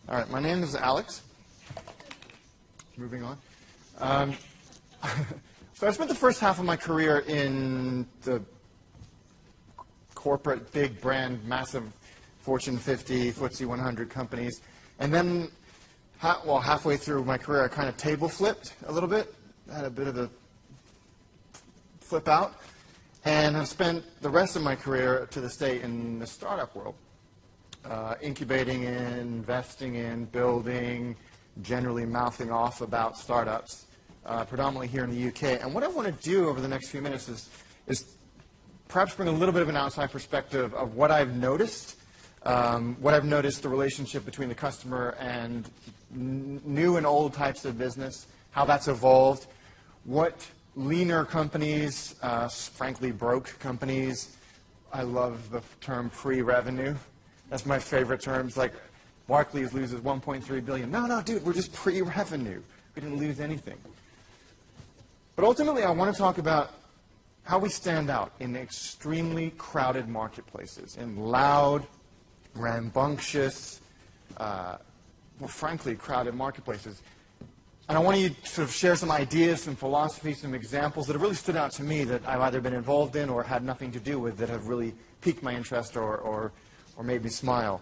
All right, my name is Alex. Moving on. So I spent the first half of my career in the corporate, big brand, massive Fortune 50, FTSE 100 companies. And then, halfway through my career, I kind of table flipped a little bit. I had a bit of a flip out. And I've spent the rest of my career to this day in the startup world. Incubating in, investing in, building, generally mouthing off about startups, predominantly here in the UK. And what I want to do over the next few minutes is perhaps bring a little bit of an outside perspective of what I've noticed, the relationship between the customer and new and old types of business, how that's evolved, what leaner companies, frankly broke companies, I love the term pre-revenue. That's my favorite term. It's like Barclays loses 1.3 billion. No, dude, we're just pre-revenue. We didn't lose anything. But ultimately, I want to talk about how we stand out in extremely crowded marketplaces, in loud, rambunctious, frankly, crowded marketplaces. And I want you to sort of share some ideas, some philosophies, some examples that have really stood out to me that I've either been involved in or had nothing to do with that have really piqued my interest or made me smile.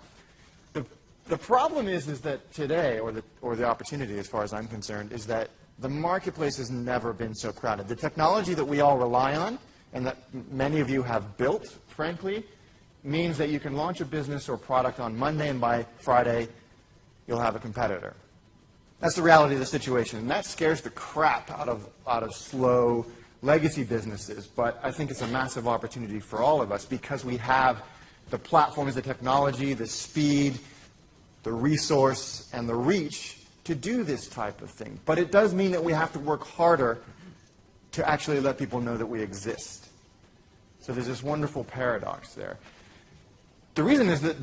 The problem is that today, or the opportunity as far as I'm concerned, is that the marketplace has never been so crowded. The technology that we all rely on, and that many of you have built, frankly, means that you can launch a business or product on Monday, and by Friday, you'll have a competitor. That's the reality of the situation, and that scares the crap out of slow legacy businesses. But I think it's a massive opportunity for all of us because we have the platforms, the technology, the speed, the resource, and the reach to do this type of thing. But it does mean that we have to work harder to actually let people know that we exist. So there's this wonderful paradox there. The reason is that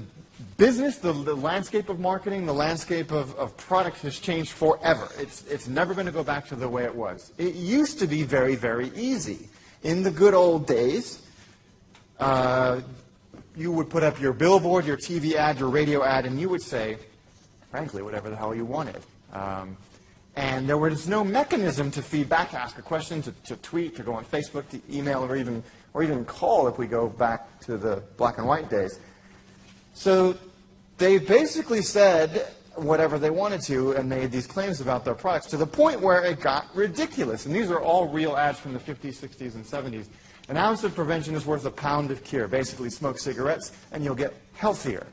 business, the landscape of marketing, the landscape of product has changed forever. It's never going to go back to the way it was. It used to be very, very easy. In the good old days, you would put up your billboard, your TV ad, your radio ad, and you would say, frankly, whatever the hell you wanted. And there was no mechanism to feedback, to ask a question, to tweet, to go on Facebook, to email, or even call if we go back to the black and white days. So they basically said whatever they wanted to and made these claims about their products to the point where it got ridiculous. And these are all real ads from the 50s, 60s, and 70s. An ounce of prevention is worth a pound of cure. Basically, smoke cigarettes and you'll get healthier.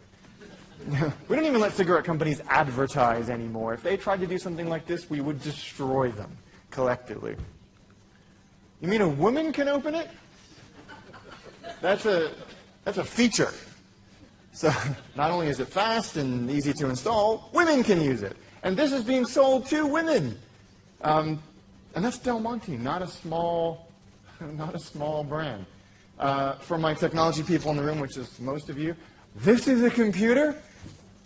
We don't even let cigarette companies advertise anymore. If they tried to do something like this, we would destroy them collectively. You mean a woman can open it? That's a feature. So not only is it fast and easy to install, women can use it. And this is being sold to women. And that's Del Monte, not a small brand. For my technology people in the room, which is most of you, this is a computer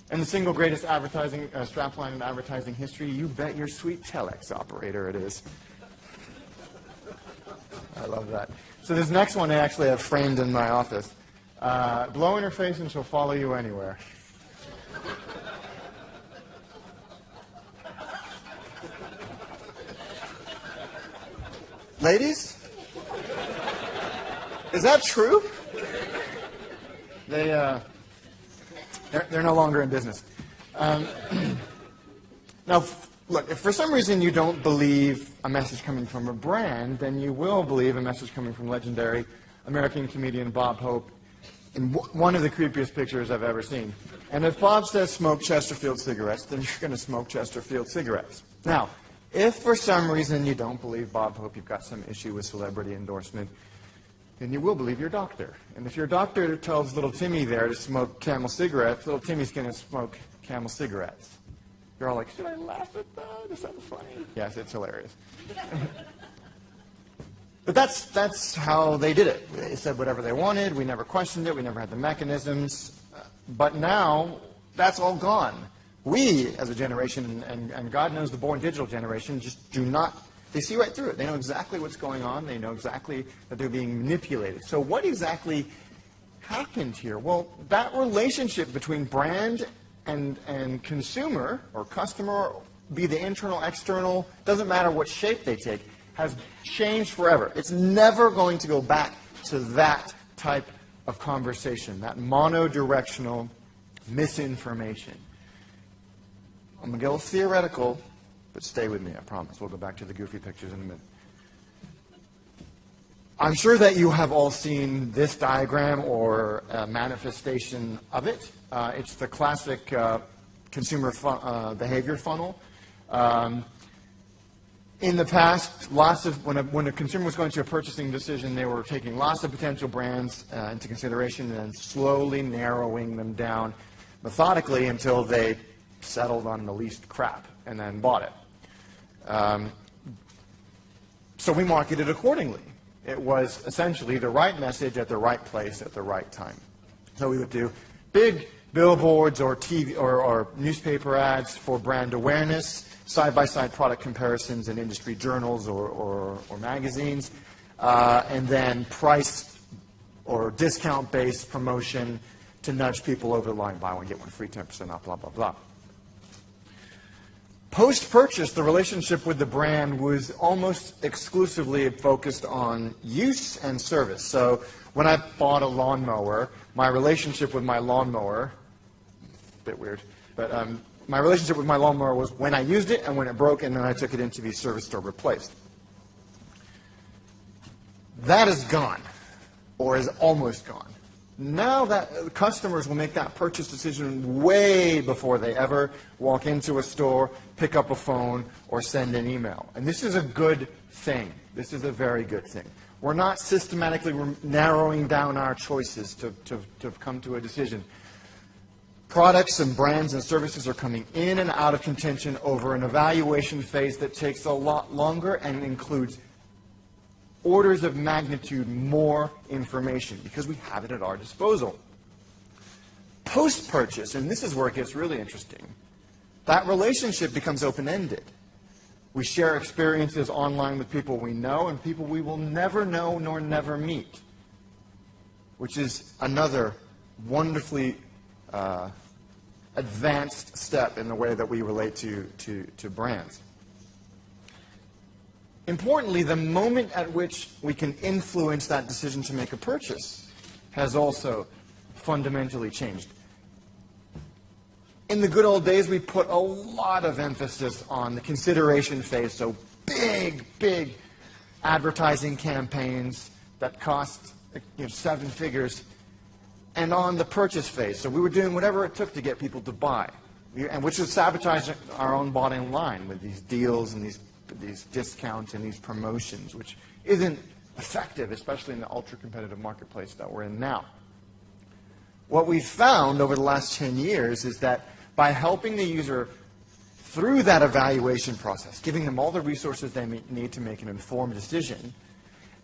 and the single greatest advertising strapline in advertising history. You bet your sweet telex operator it is. I love that. So this next one I actually have framed in my office. Blow in her face and she'll follow you anywhere. Ladies? Is that true? They're no longer in business. Now, look, if for some reason you don't believe a message coming from a brand, then you will believe a message coming from legendary American comedian Bob Hope in one of the creepiest pictures I've ever seen. And if Bob says smoke Chesterfield cigarettes, then you're going to smoke Chesterfield cigarettes. Now, if for some reason you don't believe Bob Hope, you've got some issue with celebrity endorsement, then you will believe your doctor. And if your doctor tells little Timmy there to smoke Camel cigarettes, little Timmy's going to smoke Camel cigarettes. You're all like, should I laugh at that? Is that funny? Yes, it's hilarious. But that's how they did it. They said whatever they wanted. We never questioned it. We never had the mechanisms. But now, that's all gone. We, as a generation, and God knows the born digital generation, just do not, they see right through it. They know exactly what's going on. They know exactly that they're being manipulated. So what exactly happened here? Well, that relationship between brand and consumer or customer, be the internal, external, doesn't matter what shape they take, has changed forever. It's never going to go back to that type of conversation, that monodirectional misinformation. I'm going to get a little theoretical, but stay with me, I promise. We'll go back to the goofy pictures in a minute. I'm sure that you have all seen this diagram or a manifestation of it. It's the classic consumer behavior funnel. In the past, when a consumer was going through a purchasing decision, they were taking lots of potential brands into consideration and then slowly narrowing them down methodically until they settled on the least crap and then bought it. So we marketed accordingly. It was essentially the right message at the right place at the right time. So we would do big billboards or TV or newspaper ads for brand awareness, side-by-side product comparisons in industry journals or magazines, and then price or discount-based promotion to nudge people over the line, buy one, get one free, 10% off, blah, blah, blah. Post-purchase, the relationship with the brand was almost exclusively focused on use and service. So when I bought a lawnmower, my relationship with my lawnmower, a bit weird, but my relationship with my lawnmower was when I used it and when it broke, and then I took it into the service or replaced. That is gone, or is almost gone. Now that customers will make that purchase decision way before they ever walk into a store, pick up a phone, or send an email. And this is a good thing. This is a very good thing. We're not systematically narrowing down our choices to come to a decision. Products and brands and services are coming in and out of contention over an evaluation phase that takes a lot longer and includes orders of magnitude more information because we have it at our disposal. Post-purchase, and this is where it gets really interesting, that relationship becomes open-ended. We share experiences online with people we know and people we will never know nor never meet, which is another wonderfully advanced step in the way that we relate to brands. Importantly, the moment at which we can influence that decision to make a purchase has also fundamentally changed. In the good old days, we put a lot of emphasis on the consideration phase, so big advertising campaigns that cost 7 figures, and on the purchase phase. So we were doing whatever it took to get people to buy, and which was sabotaging our own bottom line with these deals and these discounts and these promotions, which isn't effective, especially in the ultra-competitive marketplace that we're in now. What we've found over the last 10 years is that by helping the user through that evaluation process, giving them all the resources they need to make an informed decision,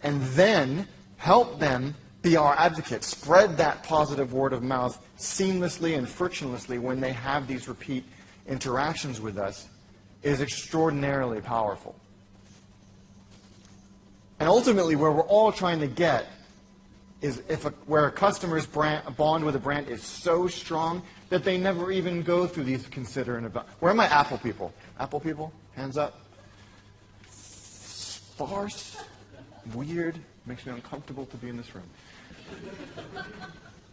and then help them be our advocates, spread that positive word of mouth seamlessly and frictionlessly when they have these repeat interactions with us, is extraordinarily powerful. And ultimately, where we're all trying to get is where a customer's bond with a brand is so strong that they never even go through these consider and evaluate. Where are my Apple people? Apple people? Hands up. Sparse, weird, makes me uncomfortable to be in this room.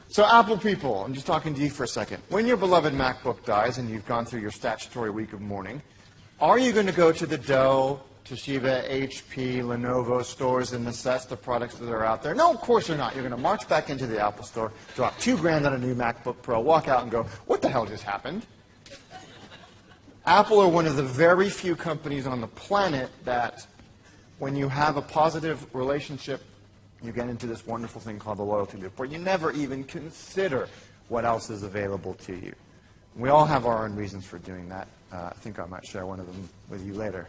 So Apple people, I'm just talking to you for a second. When your beloved MacBook dies and you've gone through your statutory week of mourning, are you going to go to the Dell, Toshiba, HP, Lenovo stores and assess the products that are out there? No, of course you're not. You're going to march back into the Apple store, drop $2,000 on a new MacBook Pro, walk out and go, what the hell just happened? Apple are one of the very few companies on the planet that when you have a positive relationship, you get into this wonderful thing called the loyalty loop, where you never even consider what else is available to you. We all have our own reasons for doing that. I think I might share one of them with you later,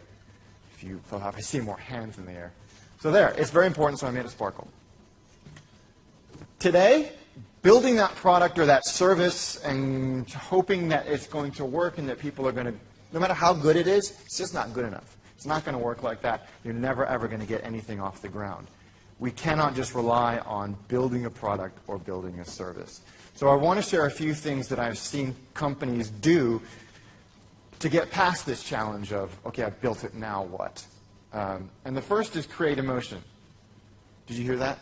if you feel happy. I see more hands in the air. So there, it's very important, so I made it sparkle. Today, building that product or that service and hoping that it's going to work and that people are going to, no matter how good it is, it's just not good enough. It's not going to work like that. You're never, ever going to get anything off the ground. We cannot just rely on building a product or building a service. So I want to share a few things that I've seen companies do to get past this challenge of, okay, I've built it, now what? And the first is create emotion. Did you hear that?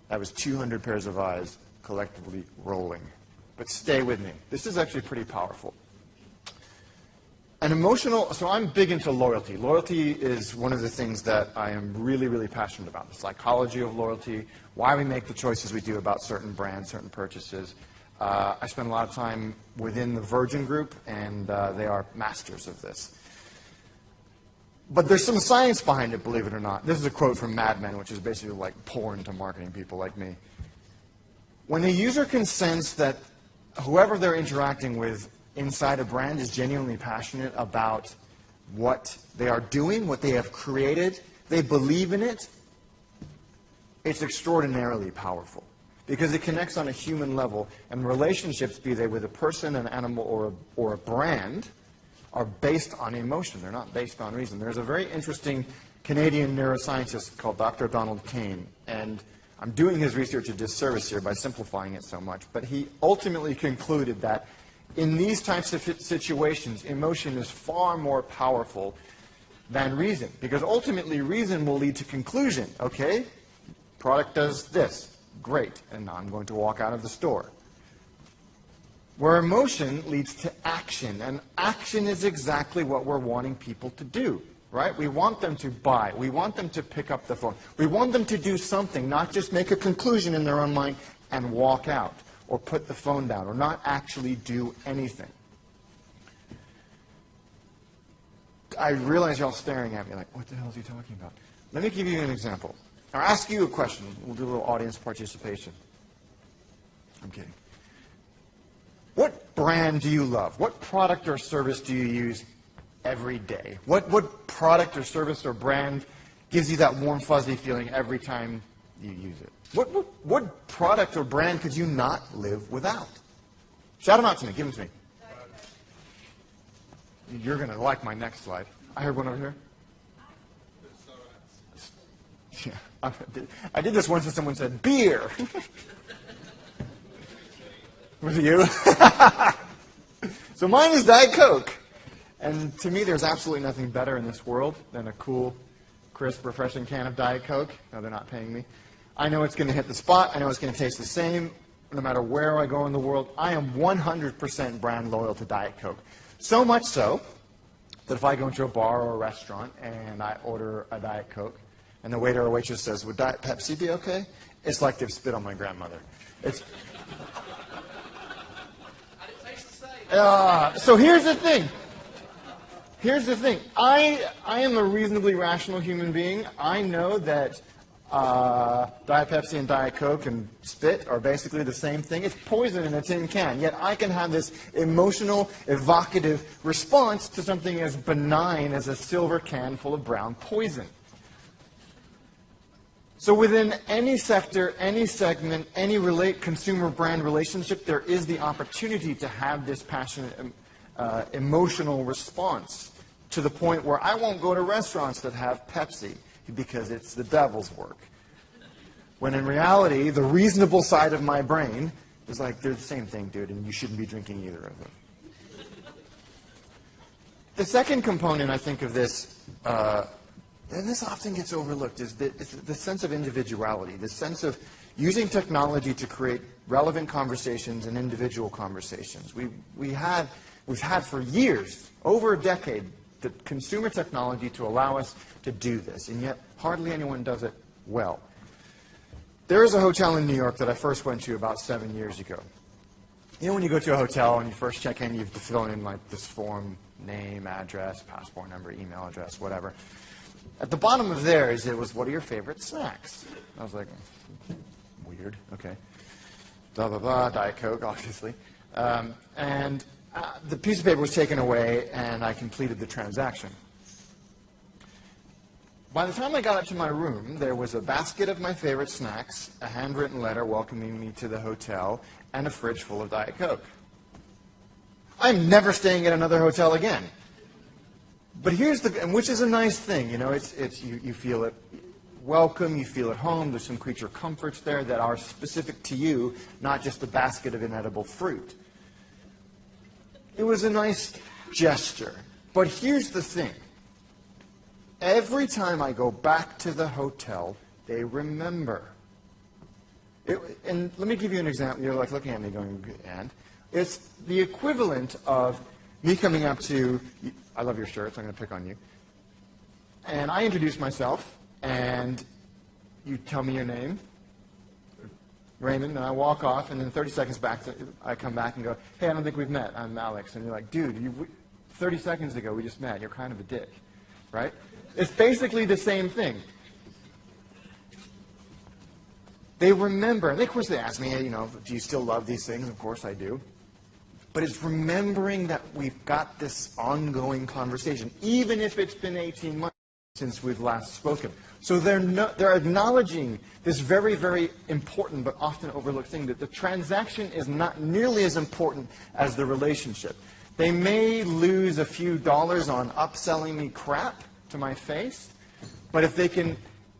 That was 200 pairs of eyes collectively rolling. But stay with me. This is actually pretty powerful. An emotional, so I'm big into loyalty. Loyalty is one of the things that I am really, really passionate about. The psychology of loyalty, why we make the choices we do about certain brands, certain purchases. I spend a lot of time within the Virgin Group, and they are masters of this. But there's some science behind it, believe it or not. This is a quote from Mad Men, which is basically like porn to marketing people like me. When a user can sense that whoever they're interacting with inside a brand is genuinely passionate about what they are doing, what they have created, they believe in it, it's extraordinarily powerful. Because it connects on a human level, and relationships, be they with a person, an animal, or a brand, are based on emotion. They're not based on reason. There's a very interesting Canadian neuroscientist called Dr. Donald Kane, and I'm doing his research a disservice here by simplifying it so much, but he ultimately concluded that in these types of situations, emotion is far more powerful than reason, because ultimately reason will lead to conclusion. Okay, product does this, great, and now I'm going to walk out of the store. Where emotion leads to action, and action is exactly what we're wanting people to do, right? We want them to buy. We want them to pick up the phone. We want them to do something, not just make a conclusion in their own mind and walk out, or put the phone down, or not actually do anything. I realize y'all staring at me like, what the hell is he talking about? Let me give you an example. I'll ask you a question. We'll do a little audience participation. I'm kidding. What brand do you love? What product or service do you use every day? What product or service or brand gives you that warm, fuzzy feeling every time you use it? What product or brand could you not live without? Shout them out to me. Give them to me. You're going to like my next slide. I heard one over here. Yeah, I did this once and someone said, beer. Was it you? So mine is Diet Coke. And to me, there's absolutely nothing better in this world than a cool, crisp, refreshing can of Diet Coke. No, they're not paying me. I know it's going to hit the spot. I know it's going to taste the same no matter where I go in the world. I am 100% brand loyal to Diet Coke. So much so that if I go into a bar or a restaurant and I order a Diet Coke and the waiter or waitress says, would Diet Pepsi be okay? It's like they've spit on my grandmother. It's... So here's the thing. Here's the thing. I am a reasonably rational human being. I know that Diet Pepsi and Diet Coke and spit are basically the same thing. It's poison in a tin can. Yet I can have this emotional, evocative response to something as benign as a silver can full of brown poison. So within any sector, any segment, any consumer brand relationship, there is the opportunity to have this passionate, emotional response to the point where I won't go to restaurants that have Pepsi because it's the devil's work. When in reality, the reasonable side of my brain is like, they're the same thing, dude, and you shouldn't be drinking either of them. The second component, I think, of this, and this often gets overlooked, is the sense of individuality, the sense of using technology to create relevant conversations and individual conversations. We've had for years, over a decade, the consumer technology to allow us to do this, and yet hardly anyone does it well. There is a hotel in New York that I first went to about 7 years ago. You know when you go to a hotel and you first check in, you have to fill in like this form, name, address, passport number, email address, whatever. At the bottom of theirs, it was, what are your favorite snacks? I was like, weird, okay. Blah, blah, blah, Diet Coke, obviously. The piece of paper was taken away, and I completed the transaction. By the time I got up to my room, there was a basket of my favorite snacks, a handwritten letter welcoming me to the hotel, and a fridge full of Diet Coke. I'm never staying at another hotel again. But here's which is a nice thing, you know, you feel it. welcome, you feel at home, there's some creature comforts there that are specific to you, not just a basket of inedible fruit. It was a nice gesture. But here's the thing. Every time I go back to the hotel, they remember. And let me give you an example. You're like looking at me going, and? It's the equivalent of me coming up to, I love your shirt, so I'm going to pick on you. And I introduce myself, and you tell me your name, Raymond, and I walk off, and then 30 seconds back, I come back and go, hey, I don't think we've met. I'm Alex. And you're like, dude, 30 seconds ago we just met. You're kind of a dick, right? It's basically the same thing. They remember, and of course they ask me, hey, do you still love these things? Of course I do. But it's remembering that we've got this ongoing conversation, even if it's been 18 months since we've last spoken. So they're acknowledging this very, very important but often overlooked thing, that the transaction is not nearly as important as the relationship. They may lose a few dollars on upselling me crap to my face, but if they can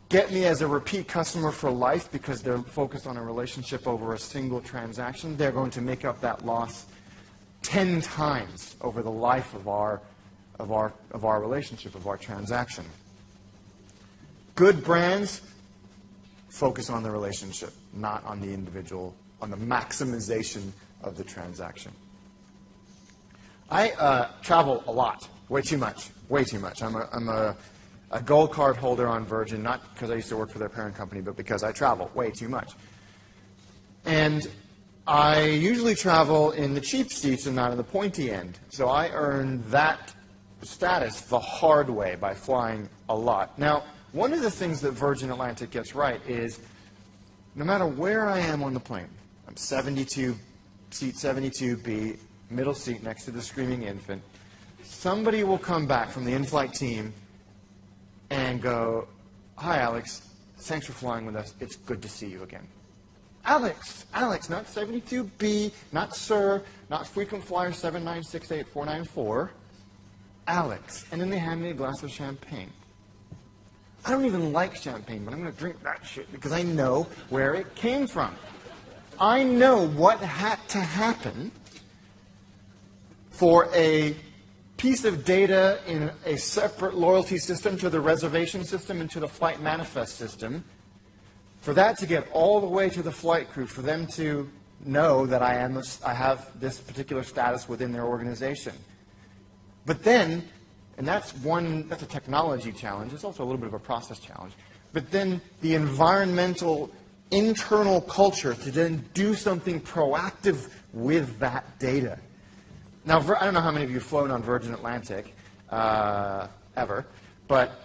get me as a repeat customer for life because they're focused on a relationship over a single transaction, they're going to make up that loss 10 times over the life of our relationship, of our transaction. Good brands focus on the relationship, not on the individual, on the maximization of the transaction. I travel a lot, way too much. I'm a gold card holder on Virgin, not because I used to work for their parent company, but because I travel way too much. And I usually travel in the cheap seats and not in the pointy end. So I earn that status the hard way by flying a lot. Now, one of the things that Virgin Atlantic gets right is no matter where I am on the plane, I'm seat 72B, middle seat next to the screaming infant, somebody will come back from the in-flight team and go, hi, Alex, thanks for flying with us. It's good to see you again. Alex, not 72B, not sir, not frequent flyer 7968494. Alex. And then they hand me a glass of champagne. I don't even like champagne, but I'm going to drink that shit because I know where it came from. I know what had to happen for a piece of data in a separate loyalty system to the reservation system and to the flight manifest system, for that to get all the way to the flight crew, for them to know that I have this particular status within their organization. But then, and that's a technology challenge, it's also a little bit of a process challenge, but then the environmental, internal culture to then do something proactive with that data. Now, I don't know how many of you have flown on Virgin Atlantic ever, but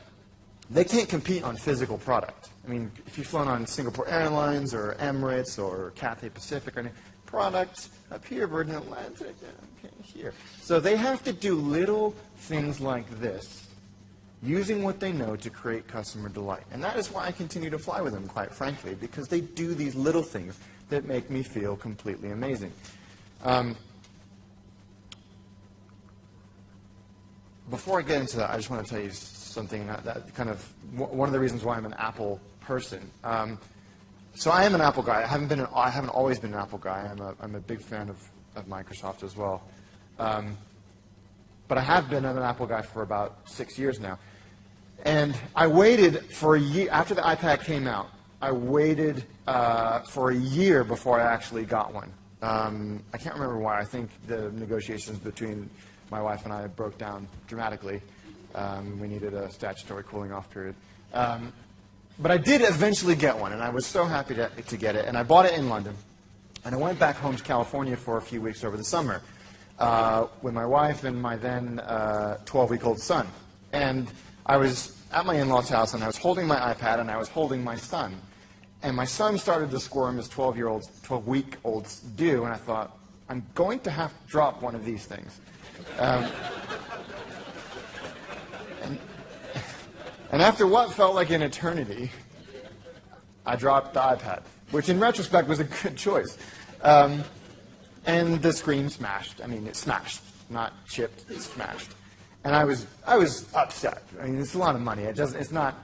they can't compete on physical product. I mean, if you've flown on Singapore Airlines or Emirates or Cathay Pacific or any products up here, Virgin Atlantic, okay, here. So they have to do little things like this, using what they know to create customer delight. And that is why I continue to fly with them, quite frankly, because they do these little things that make me feel completely amazing. Before I get into that, I just want to tell you something that kind of one of the reasons why I'm an Apple person. So I am an Apple guy. I haven't always been an Apple guy. I'm a big fan of Microsoft as well. But I have been an Apple guy for about 6 years now. And I waited for a year after the iPad came out. I waited for a year before I actually got one. I can't remember why. I think the negotiations between my wife and I broke down dramatically. We needed a statutory cooling off period. But I did eventually get one, and I was so happy to get it. And I bought it in London. And I went back home to California for a few weeks over the summer with my wife and my then 12-week-old son. And I was at my in-laws' house, and I was holding my iPad, and I was holding my son. And my son started to squirm as 12-week-olds do, and I thought, I'm going to have to drop one of these things. And after what felt like an eternity, I dropped the iPad, which in retrospect was a good choice. And the screen smashed. I mean, it smashed, not chipped, it smashed. And I was upset. I mean, it's a lot of money. It's not,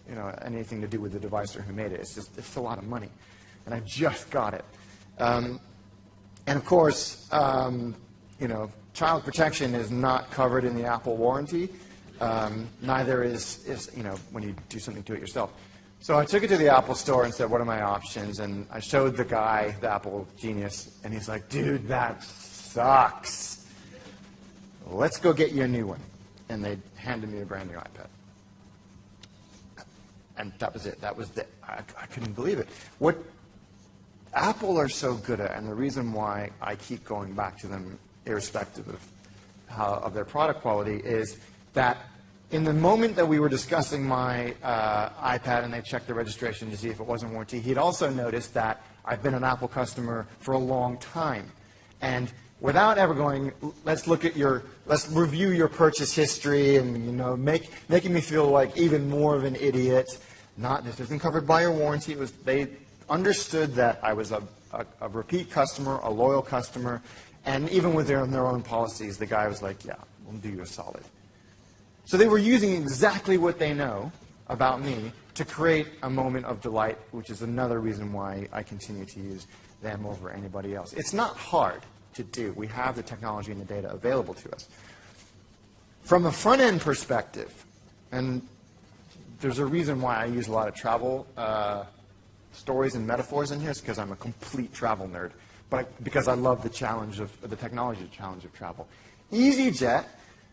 you know, anything to do with the device or who made it. It's a lot of money. And I just got it. And of course, you know, child protection is not covered in the Apple warranty. Neither is, you know, when you do something to it yourself. So I took it to the Apple store and said, what are my options? And I showed the guy, the Apple genius, and he's like, dude, that sucks. Let's go get you a new one. And they handed me a brand new iPad. And that was it. That was the, I couldn't believe it. What Apple are so good at, and the reason why I keep going back to them irrespective of their product quality, is that in the moment that we were discussing my iPad and they checked the registration to see if it wasn't warranty, he'd also noticed that I've been an Apple customer for a long time. And without ever going, let's review your purchase history and, you know, making me feel like even more of an idiot. This isn't covered by your warranty. They understood that I was a repeat customer, a loyal customer, and even with their own policies, the guy was like, yeah, we'll do you a solid. So they were using exactly what they know about me to create a moment of delight, which is another reason why I continue to use them over anybody else. It's not hard to do. We have the technology and the data available to us. From a front-end perspective, and there's a reason why I use a lot of travel stories and metaphors in here, is because I'm a complete travel nerd, but because I love the challenge of the technology challenge of travel. EasyJet,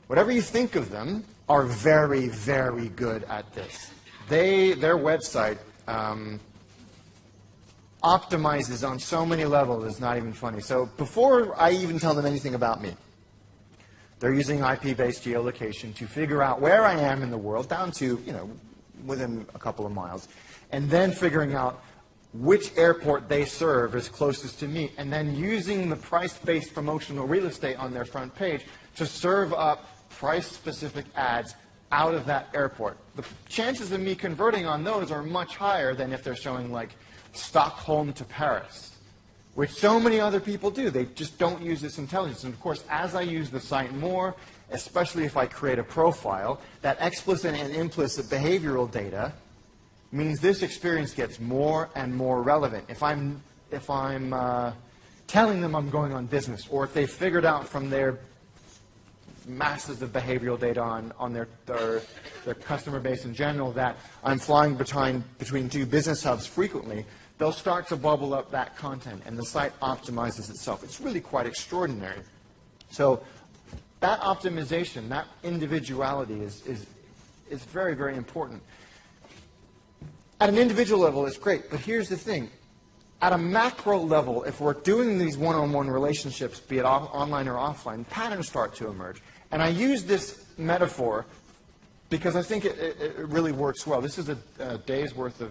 whatever you think of them, are very, very good at this. Their website optimizes on so many levels, it's not even funny. So before I even tell them anything about me, they're using IP-based geolocation to figure out where I am in the world, down to, you know, within a couple of miles, and then figuring out which airport they serve is closest to me, and then using the price-based promotional real estate on their front page to serve up price-specific ads out of that airport. The chances of me converting on those are much higher than if they're showing, like, Stockholm to Paris, which so many other people do. They just don't use this intelligence. And of course, as I use the site more, especially if I create a profile, that explicit and implicit behavioral data means this experience gets more and more relevant. If I'm telling them I'm going on business, or if they figured out from their masses of behavioral data on their customer base in general that I'm flying between two business hubs frequently, they'll start to bubble up that content, and the site optimizes itself. It's really quite extraordinary. So that optimization, that individuality is very, very important. At an individual level, it's great, but here's the thing. At a macro level, if we're doing these one-on-one relationships, be it online or offline, patterns start to emerge. And I use this metaphor because I think it really works well. This is a day's worth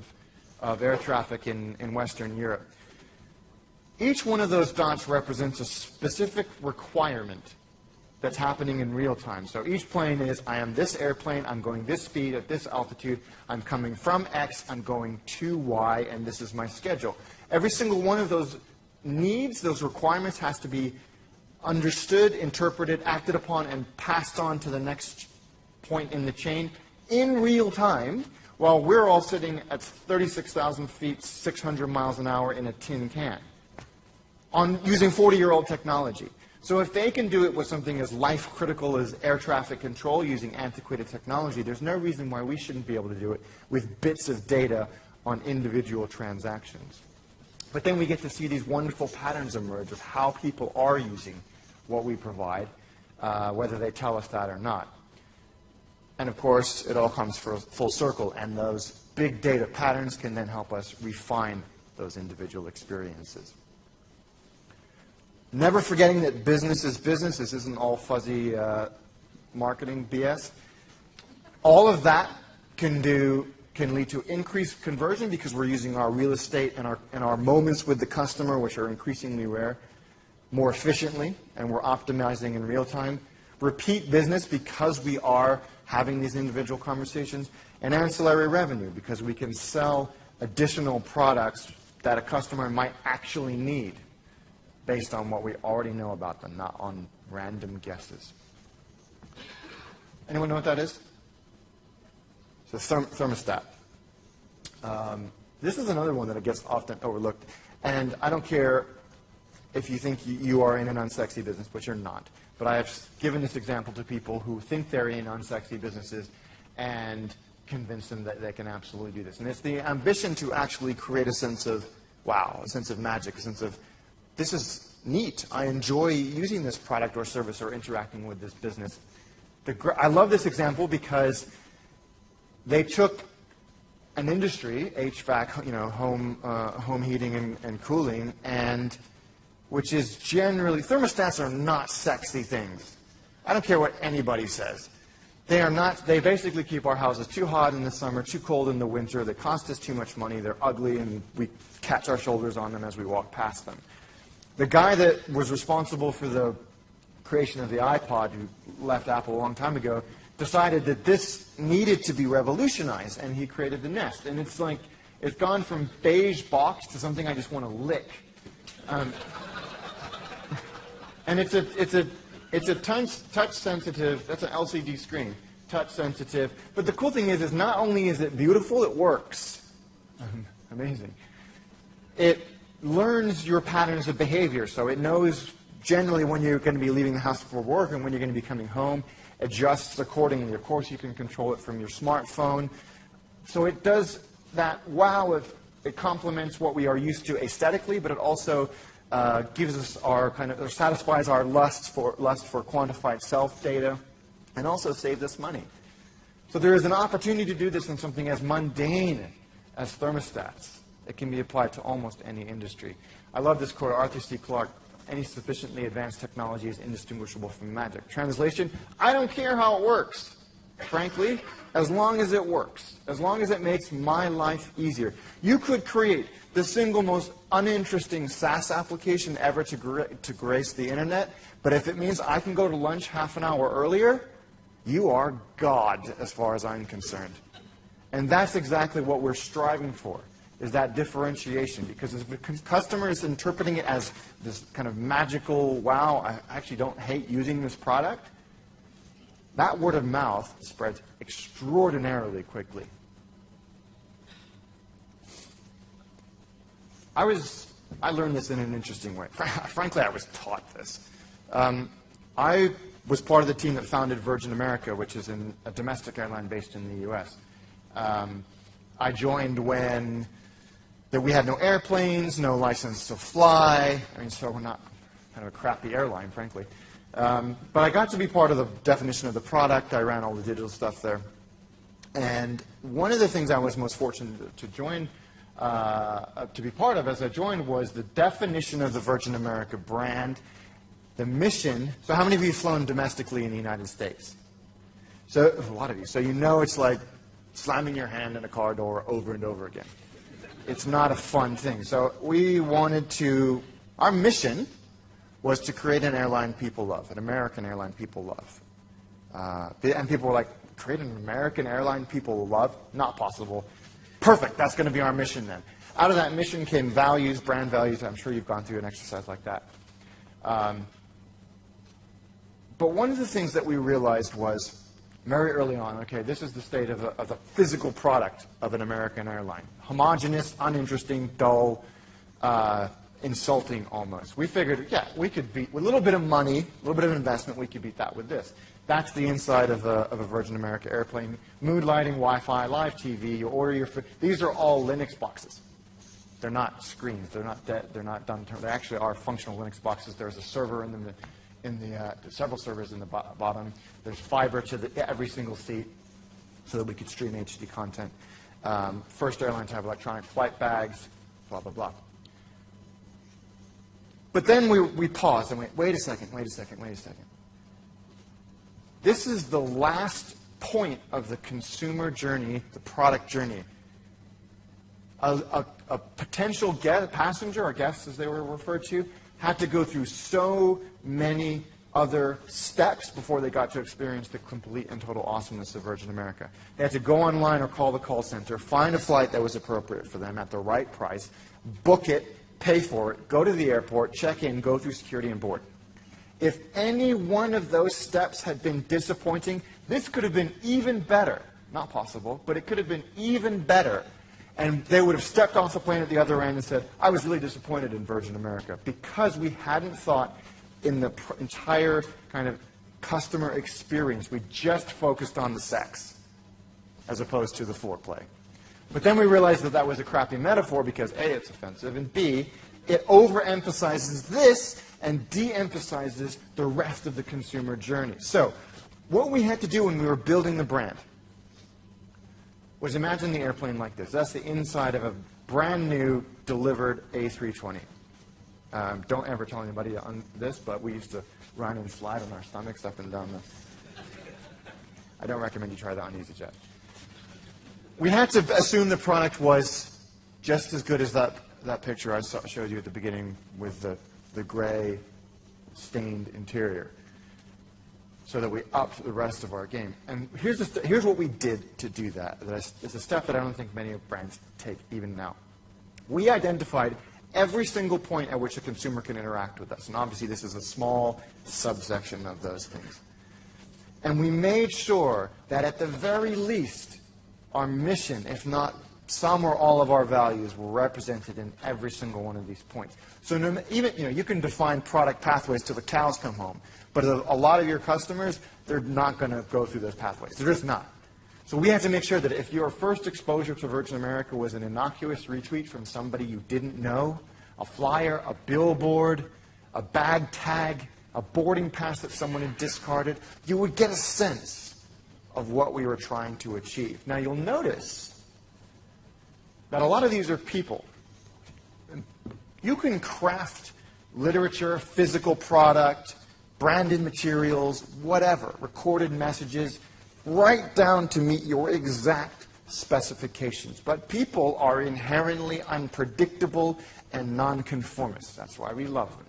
of air traffic in Western Europe. Each one of those dots represents a specific requirement that's happening in real time. So each plane is, I am this airplane, I'm going this speed at this altitude, I'm coming from X, I'm going to Y, and this is my schedule. Every single one of those needs, those requirements, has to be understood, interpreted, acted upon, and passed on to the next point in the chain in real time, while we're all sitting at 36,000 feet, 600 miles an hour in a tin can, using 40-year-old technology. So if they can do it with something as life-critical as air traffic control using antiquated technology, there's no reason why we shouldn't be able to do it with bits of data on individual transactions. But then we get to see these wonderful patterns emerge of how people are using what we provide, whether they tell us that or not. And of course, it all comes full circle, and those big data patterns can then help us refine those individual experiences. Never forgetting that business is business. This isn't all fuzzy marketing BS. All of that can lead to increased conversion because we're using our real estate and our moments with the customer, which are increasingly rare, more efficiently, and we're optimizing in real time. Repeat business because we are having these individual conversations, and ancillary revenue because we can sell additional products that a customer might actually need based on what we already know about them, not on random guesses. Anyone know what that is? It's a thermostat. This is another one that gets often overlooked. And I don't care if you think you are in an unsexy business, but you're not. But I have given this example to people who think they're in unsexy businesses and convince them that they can absolutely do this. And it's the ambition to actually create a sense of, wow, a sense of magic, a sense of, this is neat. I enjoy using this product or service or interacting with this business. I love this example because they took an industry, HVAC, home heating and cooling, and which is generally, thermostats are not sexy things. I don't care what anybody says. They are not, they basically keep our houses too hot in the summer, too cold in the winter. They cost us too much money. They're ugly, and we catch our shoulders on them as we walk past them. The guy that was responsible for the creation of the iPod, who left Apple a long time ago, decided that this needed to be revolutionized, and he created the Nest. And it's like, it's gone from beige box to something I just want to lick. And it's a touch sensitive, that's an LCD screen, touch sensitive. But the cool thing is not only is it beautiful, it works. Amazing. It learns your patterns of behavior, so it knows generally when you're going to be leaving the house for work and when you're going to be coming home, adjusts accordingly. Of course, you can control it from your smartphone. So it does that wow, it complements what we are used to aesthetically, but it also gives us our or satisfies our lust for quantified self data, and also saves us money. So there is an opportunity to do this in something as mundane as thermostats. It can be applied to almost any industry. I love this quote, Arthur C. Clarke, any sufficiently advanced technology is indistinguishable from magic. Translation, I don't care how it works, frankly, as long as it works, as long as it makes my life easier. You could create the single most uninteresting SaaS application ever to grace the internet, but if it means I can go to lunch half an hour earlier, you are God as far as I'm concerned. And that's exactly what we're striving for, is that differentiation. Because if the customer is interpreting it as this kind of magical, wow, I actually don't hate using this product, that word of mouth spreads extraordinarily quickly. I learned this in an interesting way. Frankly, I was taught this. I was part of the team that founded Virgin America, which is a domestic airline based in the U.S. I joined when we had no airplanes, no license to fly. I mean, so we're not kind of a crappy airline, frankly. But I got to be part of the definition of the product. I ran all the digital stuff there. And one of the things I was most fortunate to join, to be part of as I joined, was the definition of the Virgin America brand, the mission. So how many of you have flown domestically in the United States? So a lot of you. So you know it's like slamming your hand in a car door over and over again. It's not a fun thing. So we wanted to, our mission was to create an airline people love, an American airline people love. And people were like, create an American airline people love? Not possible. Perfect, that's going to be our mission then. Out of that mission came values, brand values. I'm sure you've gone through an exercise like that. But one of the things that we realized was, very early on, okay, this is the state of the physical product of an American airline. Homogeneous, uninteresting, dull, insulting almost. We figured, yeah, we could beat, with a little bit of money, a little bit of investment, we could beat that with this. That's the inside of a Virgin America airplane. Mood lighting, Wi-Fi, live TV, you order your food. These are all Linux boxes. They're not screens. They're not they're not done. They actually are functional Linux boxes. There's a server in them. Several servers in the bottom. There's fiber to every single seat so that we could stream HD content. First airline to have electronic flight bags, blah, blah, blah. But then we paused and wait a second. This is the last point of the consumer journey, the product journey. A potential passenger, or guest as they were referred to, had to go through so many other steps before they got to experience the complete and total awesomeness of Virgin America. They had to go online or call the call center, find a flight that was appropriate for them at the right price, book it, pay for it, go to the airport, check in, go through security and board. If any one of those steps had been disappointing, This could have been even better. Not possible, but it could have been even better. And they would have stepped off the plane at the other end and said, I was really disappointed in Virgin America, because we hadn't thought in the entire kind of customer experience. We just focused on the sex as opposed to the foreplay. But then we realized that that was a crappy metaphor because A, it's offensive, and B, it overemphasizes this and de-emphasizes the rest of the consumer journey. So what we had to do when we were building the brand was imagine the airplane like this. That's the inside of a brand new delivered A320. Don't ever tell anybody on this, but we used to run and slide on our stomachs up and down the... I don't recommend you try that on EasyJet. We had to assume the product was just as good as that picture I showed you at the beginning with the gray stained interior, so that we upped the rest of our game. And here's what we did to do that. It's a step that I don't think many brands take even now. We identified every single point at which a consumer can interact with us. And obviously this is a small subsection of those things. And we made sure that at the very least, our mission, if not some or all of our values, were represented in every single one of these points. So even, you can define product pathways till the cows come home. But a lot of your customers, they're not going to go through those pathways. They're just not. So we have to make sure that if your first exposure to Virgin America was an innocuous retweet from somebody you didn't know, a flyer, a billboard, a bag tag, a boarding pass that someone had discarded, you would get a sense of what we were trying to achieve. Now you'll notice that a lot of these are people. You can craft literature, physical product, branded materials, whatever, recorded messages, right down to meet your exact specifications. But people are inherently unpredictable and nonconformist. That's why we love them.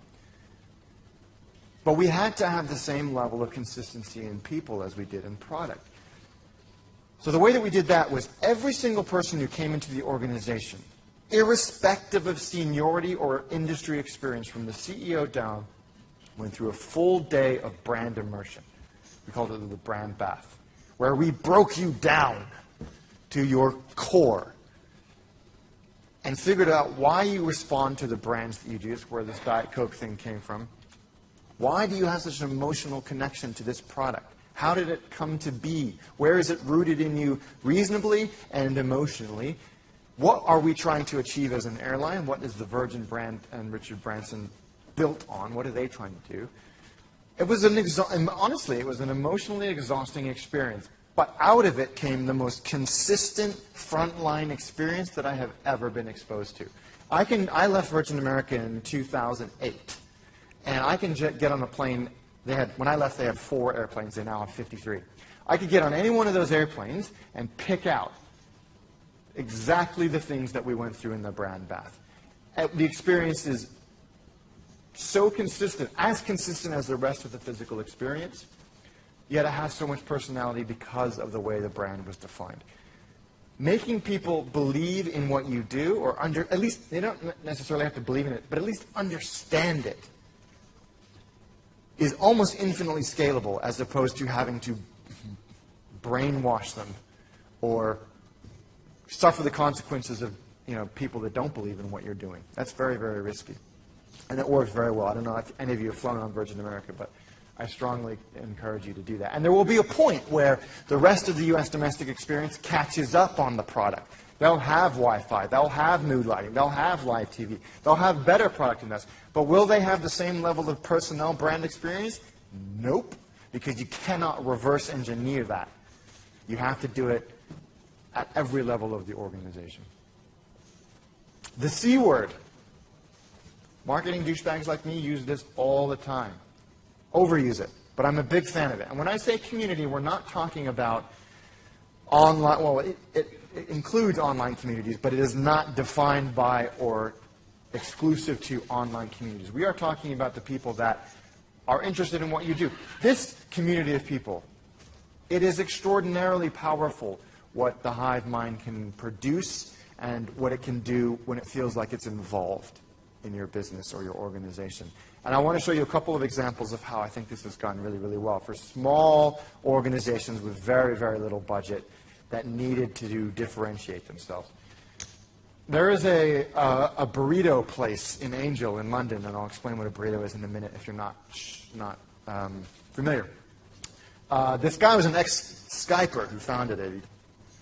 But we had to have the same level of consistency in people as we did in product. So the way that we did that was every single person who came into the organization, irrespective of seniority or industry experience, from the CEO down, went through a full day of brand immersion. We called it the brand bath, where we broke you down to your core and figured out why you respond to the brands that you do. It's where this Diet Coke thing came from. Why do you have such an emotional connection to this product? How did it come to be? Where is it rooted in you reasonably and emotionally? What are we trying to achieve as an airline? What is the Virgin brand and Richard Branson built on? What are they trying to do? It was honestly, it was an emotionally exhausting experience. But out of it came the most consistent frontline experience that I have ever been exposed to. I left Virgin America in 2008, and I can get on a plane. When I left, they had 4 airplanes. They now have 53. I could get on any one of those airplanes and pick out exactly the things that we went through in the brand bath. The experience is so consistent, as consistent as the rest of the physical experience, yet it has so much personality because of the way the brand was defined. Making people believe in what you do, or at least, they don't necessarily have to believe in it, but at least understand it, is almost infinitely scalable, as opposed to having to brainwash them or suffer the consequences of people that don't believe in what you're doing. That's very, very risky. And it works very well. I don't know if any of you have flown on Virgin America, but I strongly encourage you to do that. And there will be a point where the rest of the U.S. domestic experience catches up on the product. They'll have Wi-Fi. They'll have mood lighting. They'll have live TV. They'll have better product than us. But will they have the same level of personnel brand experience? Nope, because you cannot reverse engineer that. You have to do it at every level of the organization. The C word. Marketing douchebags like me use this all the time. Overuse it, but I'm a big fan of it. And when I say community, we're not talking about online. Well, it includes online communities, but it is not defined by or exclusive to online communities. We are talking about the people that are interested in what you do. This community of people, it is extraordinarily powerful what the hive mind can produce and what it can do when it feels like it's involved. in your business or your organization. And I want to show you a couple of examples of how I think this has gone really, really well for small organizations with very, very little budget that needed to differentiate themselves. There is a burrito place in Angel in London, and I'll explain what a burrito is in a minute if you're not familiar. This guy was an ex-Skyper who founded it.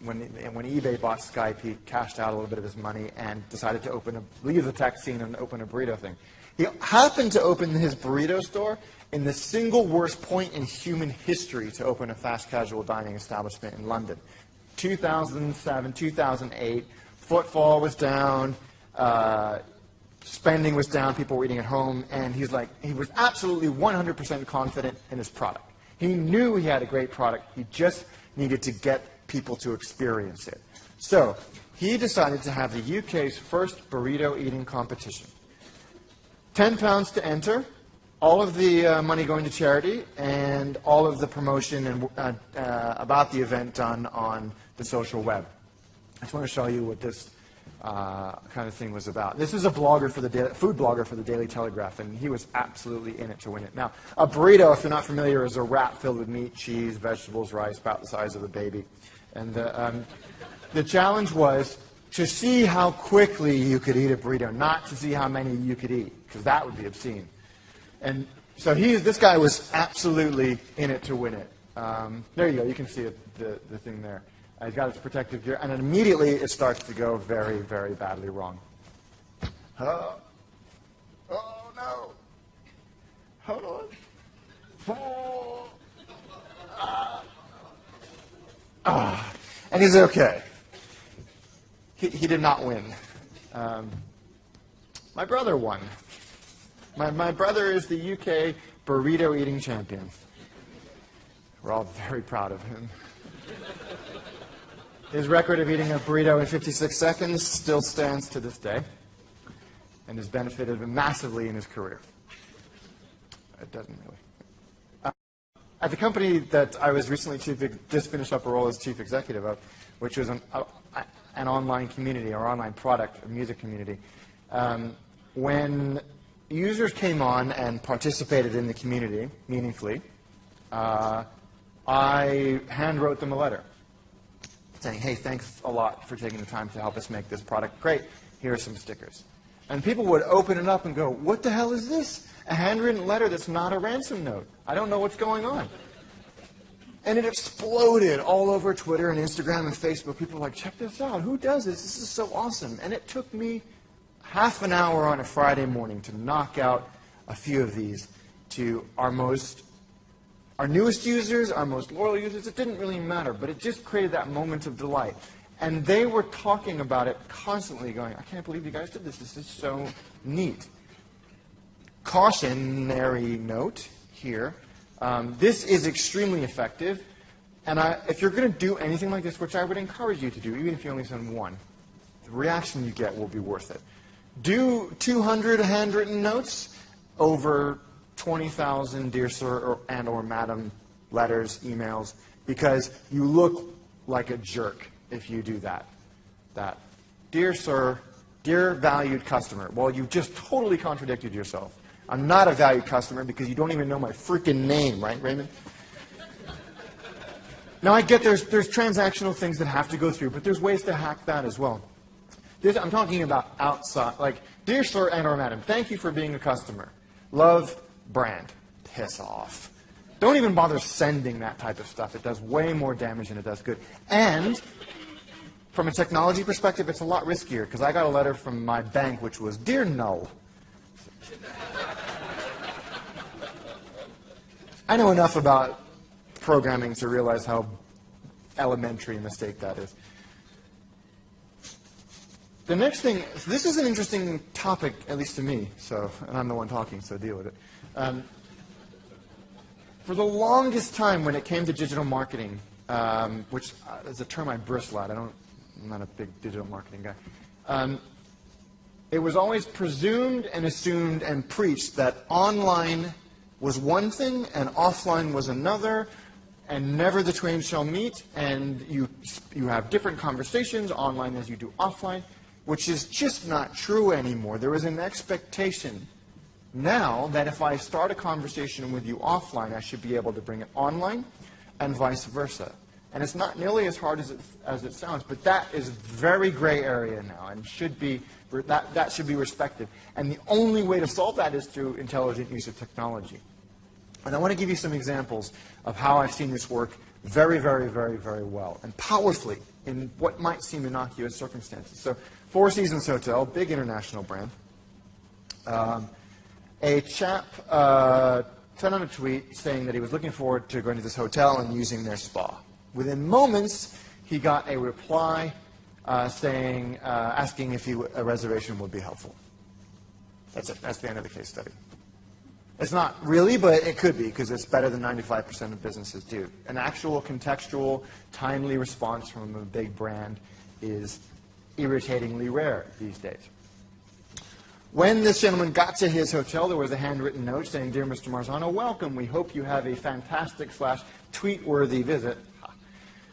When eBay bought Skype, he cashed out a little bit of his money and decided to leave the tech scene and open a burrito thing. He happened to open his burrito store in the single worst point in human history to open a fast casual dining establishment in London. 2007, 2008, footfall was down, spending was down, people were eating at home, and he was absolutely 100% confident in his product. He knew he had a great product, he just needed to get people to experience it. So he decided to have the UK's first burrito eating competition. £10 to enter, all of the money going to charity, and all of the promotion and about the event done on the social web. I just want to show you what this kind of thing was about. This is a blogger for the food blogger for the Daily Telegraph, and he was absolutely in it to win it. Now, a burrito, if you're not familiar, is a wrap filled with meat, cheese, vegetables, rice, about the size of a baby. And the challenge was to see how quickly you could eat a burrito, not to see how many you could eat, because that would be obscene. And so this guy was absolutely in it to win it. There you go. You can see it, the thing there. He's got his protective gear, and then immediately it starts to go very, very badly wrong. Oh no. Hold on. And he's okay. He did not win. My brother won. My brother is the UK burrito eating champion. We're all very proud of him. His record of eating a burrito in 56 seconds still stands to this day and has benefited him massively in his career. It doesn't really. At the company that I was recently just finished up a role as chief executive of, which was an online community or online product, a music community, when users came on and participated in the community meaningfully, I hand-wrote them a letter saying, hey, thanks a lot for taking the time to help us make this product great. Here are some stickers. And people would open it up and go, what the hell is this? A handwritten letter that's not a ransom note. I don't know what's going on. And it exploded all over Twitter and Instagram and Facebook. People were like, check this out. Who does this? This is so awesome. And it took me half an hour on a Friday morning to knock out a few of these to our newest users, our most loyal users. It didn't really matter, but it just created that moment of delight. And they were talking about it constantly, going, I can't believe you guys did this. This is so neat. Cautionary note here. This is extremely effective. And if you're going to do anything like this, which I would encourage you to do, even if you only send one, the reaction you get will be worth it. Do 200 handwritten notes over 20,000 dear sir or madam letters, emails, because you look like a jerk if you do that. Dear sir, dear valued customer. Well, you've just totally contradicted yourself. I'm not a valued customer because you don't even know my freaking name, right, Raymond? Now, I get there's transactional things that have to go through, but there's ways to hack that as well. I'm talking about outside, like, dear sir and or madam, thank you for being a customer. Love, brand. Piss off. Don't even bother sending that type of stuff. It does way more damage than it does good. And from a technology perspective, it's a lot riskier because I got a letter from my bank which was, Dear Null. I know enough about programming to realize how elementary a mistake that is. The next thing, this is an interesting topic, at least to me, and I'm the one talking, so deal with it. For the longest time when it came to digital marketing, which is a term I bristle at, I'm not a big digital marketing guy, it was always presumed and assumed and preached that online was one thing and offline was another, and never the twain shall meet, and you have different conversations online as you do offline. which is just not true anymore. There is an expectation now that if I start a conversation with you offline, I should be able to bring it online and vice versa. And it's not nearly as hard as it sounds, but that is very gray area now and that should be respected. And the only way to solve that is through intelligent use of technology. And I want to give you some examples of how I've seen this work very, very, very, very well and powerfully in what might seem innocuous circumstances. So Four Seasons Hotel, big international brand. A chap sent out a tweet saying that he was looking forward to going to this hotel and using their spa. Within moments, he got a reply asking if a reservation would be helpful. That's it. That's the end of the case study. It's not really, but it could be, because it's better than 95% of businesses do. An actual contextual, timely response from a big brand is irritatingly rare these days. When this gentleman got to his hotel, there was a handwritten note saying, "Dear Mr. Marzano, welcome. We hope you have a fantastic / tweet-worthy visit.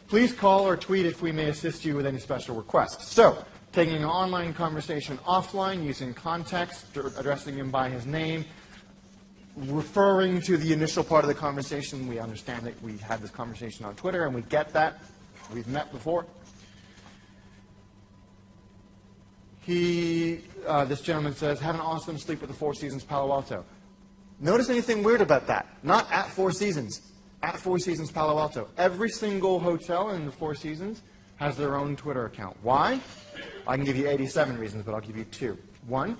Please call or tweet if we may assist you with any special requests." So, taking an online conversation offline, using context, addressing him by his name, referring to the initial part of the conversation. We understand that we had this conversation on Twitter, and we get that. We've met before. This gentleman says, "Have an awesome sleep at the Four Seasons Palo Alto." Notice anything weird about that? Not at Four Seasons. At Four Seasons Palo Alto. Every single hotel in the Four Seasons has their own Twitter account. Why? I can give you 87 reasons, but I'll give you 2. 1,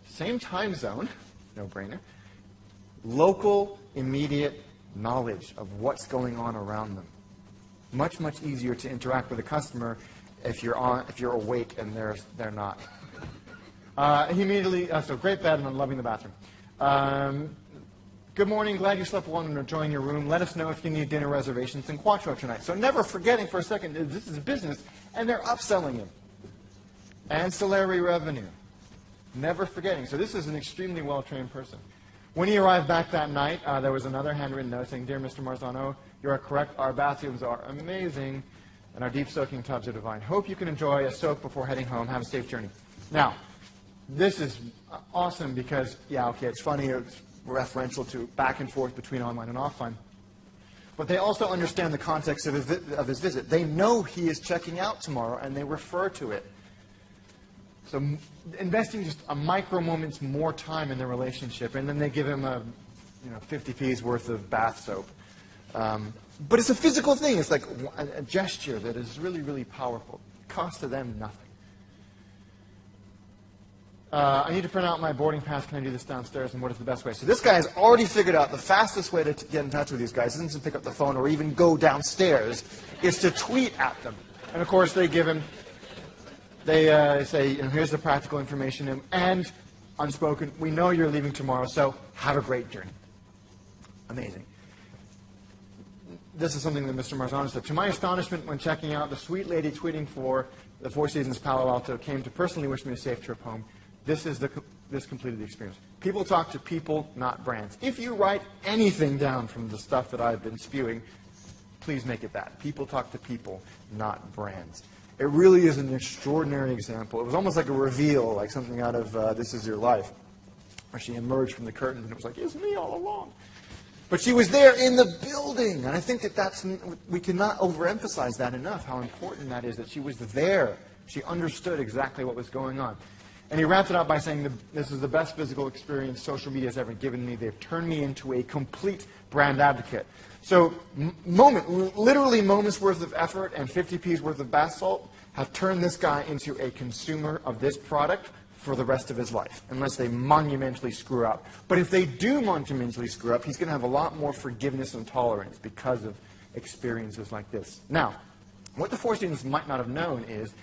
same time zone, no-brainer. Local, immediate knowledge of what's going on around them. Much, much easier to interact with a customer if you're awake and they're not. He immediately, so great bed, and I'm loving the bathroom. Good morning, glad you slept well and are enjoying your room. Let us know if you need dinner reservations in Quattro tonight. So never forgetting for a second, this is a business, and they're upselling him. Ancillary revenue. Never forgetting. So this is an extremely well-trained person. When he arrived back that night, there was another handwritten note saying, "Dear Mr. Marzano, you are correct. Our bathrooms are amazing, and our deep soaking tubs are divine. Hope you can enjoy a soak before heading home. Have a safe journey." Now, this is awesome because, yeah, okay, it's funny. It's referential to back and forth between online and offline. But they also understand the context of his visit. They know he is checking out tomorrow, and they refer to it. So investing just a micro moment's more time in the relationship, and then they give him 50p's worth of bath soap. But it's a physical thing. It's like a gesture that is really, really powerful. It costs to them nothing. I need to print out my boarding pass. Can I do this downstairs? And what is the best way? So this guy has already figured out the fastest way to get in touch with these guys isn't to pick up the phone or even go downstairs. It's to tweet at them. And, of course, they give him, they say, here's the practical information. And unspoken, we know you're leaving tomorrow, so have a great journey. Amazing. This is something that Mr. Marzano said. To my astonishment, when checking out, the sweet lady tweeting for the Four Seasons Palo Alto came to personally wish me a safe trip home. This completed the experience. People talk to people, not brands. If you write anything down from the stuff that I've been spewing, please make it that. People talk to people, not brands. It really is an extraordinary example. It was almost like a reveal, like something out of This Is Your Life, where she emerged from the curtain and it was like, it's me all along. But she was there in the building. And I think we cannot overemphasize that enough, how important that is, that she was there. She understood exactly what was going on. And he wrapped it up by saying, this is the best physical experience social media has ever given me. They've turned me into a complete brand advocate. So literally moments worth of effort and 50p's worth of bath salt have turned this guy into a consumer of this product for the rest of his life, unless they monumentally screw up. But if they do monumentally screw up, he's going to have a lot more forgiveness and tolerance because of experiences like this. Now, what the Four Seasons might not have known is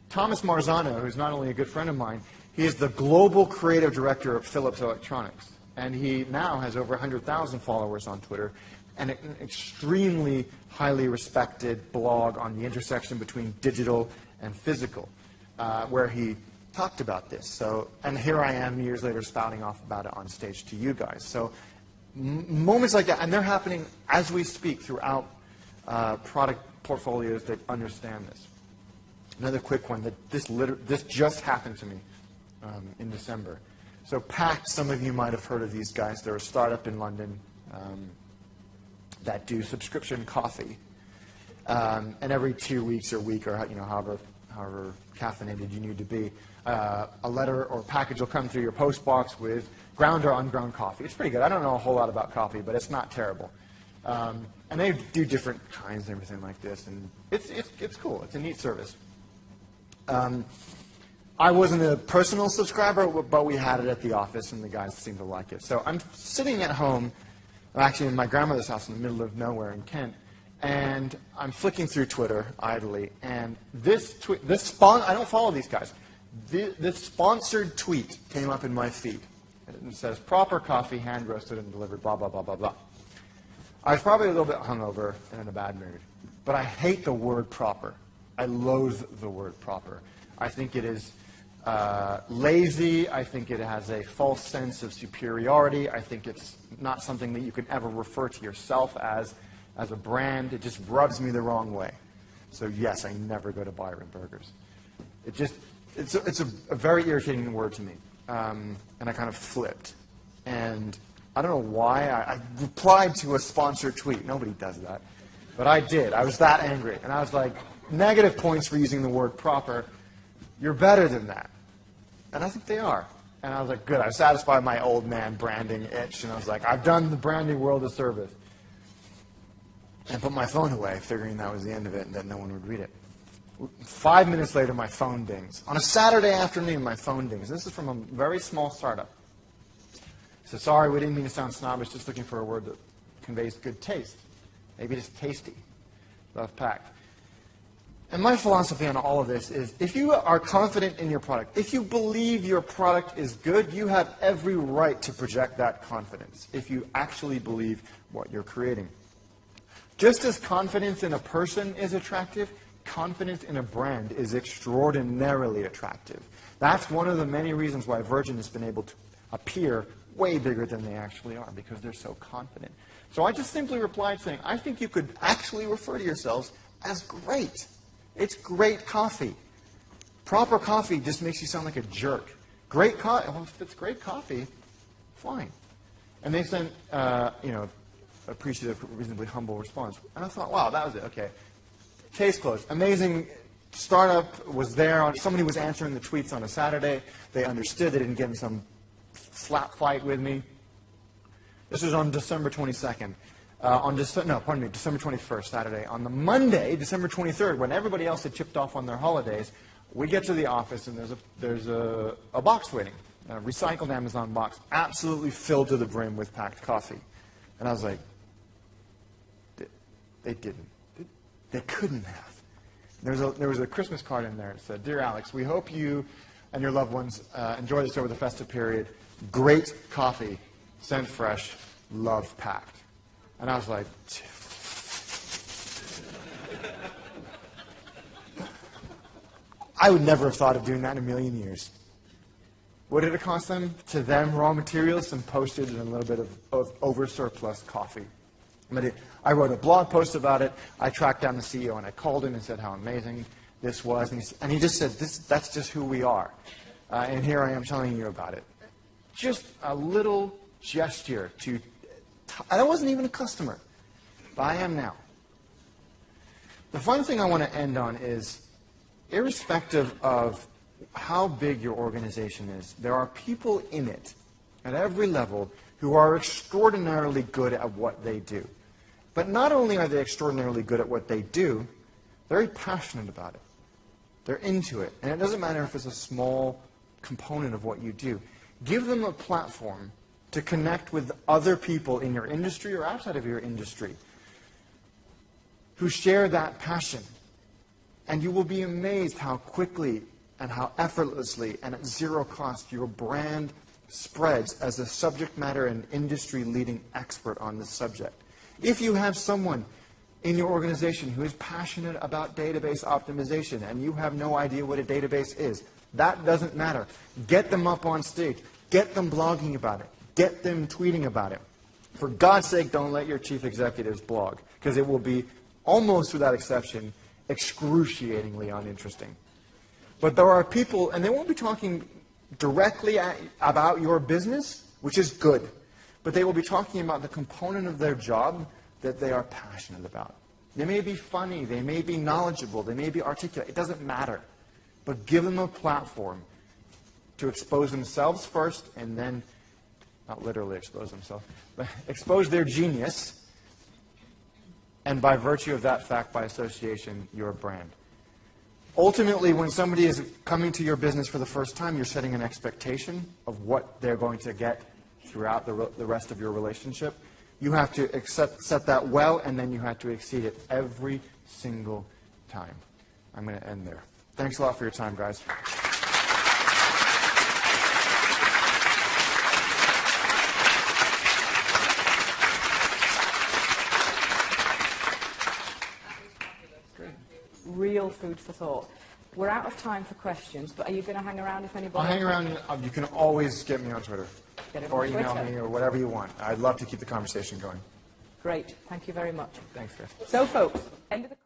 Thomas Marzano, who's not only a good friend of mine, he is the global creative director of Philips Electronics. And he now has over 100,000 followers on Twitter and an extremely highly respected blog on the intersection between digital and physical, where he talked about this. So, and here I am years later spouting off about it on stage to you guys. So moments like that, and they're happening as we speak throughout product portfolios that understand this. Another quick one, that this just happened to me in December. So Pact, some of you might have heard of these guys. They're a startup in London that do subscription coffee. And every 2 weeks or week, or however caffeinated you need to be, a letter or package will come through your post box with ground or unground coffee. It's pretty good. I don't know a whole lot about coffee, but it's not terrible. And they do different kinds and everything like this, and it's cool. It's a neat service. I wasn't a personal subscriber, but we had it at the office, and the guys seemed to like it. So I'm sitting at home, actually in my grandmother's house in the middle of nowhere in Kent, and I'm flicking through Twitter idly, and I don't follow these guys. This sponsored tweet came up in my feed. It says, proper coffee, hand roasted and delivered, blah, blah, blah, blah, blah. I was probably a little bit hungover and in a bad mood, but I hate the word proper. I loathe the word proper. I think it is lazy. I think it has a false sense of superiority. I think it's not something that you can ever refer to yourself as a brand. It just rubs me the wrong way. So yes, I never go to Byron Burgers. It's a very irritating word to me. And I kind of flipped. And I don't know why. I replied to a sponsored tweet. Nobody does that. But I did. I was that angry. And I was like, negative points for using the word proper. You're better than that. And I think they are. And I was like, good. I've satisfied my old man branding itch. And I was like, I've done the branding world a service. And put my phone away, figuring that was the end of it and that no one would read it. 5 minutes later, my phone dings. On a Saturday afternoon, my phone dings. This is from a very small startup. So sorry, we didn't mean to sound snobbish, just looking for a word that conveys good taste. Maybe just tasty. Love Pact. And my philosophy on all of this is, if you are confident in your product, if you believe your product is good, you have every right to project that confidence, if you actually believe what you're creating. Just as confidence in a person is attractive, confidence in a brand is extraordinarily attractive. That's one of the many reasons why Virgin has been able to appear way bigger than they actually are, because they're so confident. So I just simply replied saying, I think you could actually refer to yourselves as great. It's great coffee. Proper coffee just makes you sound like a jerk. Great coffee, well, if it's great coffee, fine. And they sent, appreciative, reasonably humble response. And I thought, wow, that was it, okay. Case closed. Amazing startup was there. Somebody was answering the tweets on a Saturday. They understood. They didn't get in some slap fight with me. This was on December 22nd. December 21st, Saturday. On the Monday, December 23rd, when everybody else had chipped off on their holidays, we get to the office and there's a box waiting, a recycled Amazon box, absolutely filled to the brim with Pact coffee. And I was like, they didn't. They couldn't have. There was a Christmas card in there. It said, Dear Alex, we hope you and your loved ones enjoy this over the festive period. Great coffee, sent fresh, love Pact. And I was like, I would never have thought of doing that in a million years. What did it cost them? To them, raw materials, some postage, and a little bit of over-surplus coffee. But I wrote a blog post about it. I tracked down the CEO, and I called him and said how amazing this was. And he just said, that's just who we are. And here I am telling you about it. Just a little gesture to... I wasn't even a customer, but I am now. The fun thing I want to end on is, irrespective of how big your organization is, there are people in it at every level who are extraordinarily good at what they do. But not only are they extraordinarily good at what they do, they're very passionate about it. They're into it. And it doesn't matter if it's a small component of what you do. Give them a platform to connect with other people in your industry or outside of your industry who share that passion. And you will be amazed how quickly and how effortlessly and at zero cost your brand spreads as a subject matter and industry-leading expert on this subject. If you have someone in your organization who is passionate about database optimization and you have no idea what a database is, that doesn't matter. Get them up on stage. Get them blogging about it. Get them tweeting about it. For God's sake, don't let your chief executives blog, because it will be, almost without exception, excruciatingly uninteresting. But there are people, and they won't be talking directly about your business, which is good, but they will be talking about the component of their job that they are passionate about. They may be funny, they may be knowledgeable, they may be articulate. It doesn't matter. But give them a platform to expose themselves first, and then, not literally expose themselves, but expose their genius, and by virtue of that fact, by association, your brand. Ultimately, when somebody is coming to your business for the first time, you're setting an expectation of what they're going to get throughout the rest of your relationship. You have to set that well, and then you have to exceed it every single time. I'm going to end there. Thanks a lot for your time, guys. Real food for thought. We're out of time for questions, but are you going to hang around if anybody... I'll hang around. You can always get me on Twitter. Or email me, or whatever you want. I'd love to keep the conversation going. Great. Thank you very much. Thanks, guys. So, folks, end of the...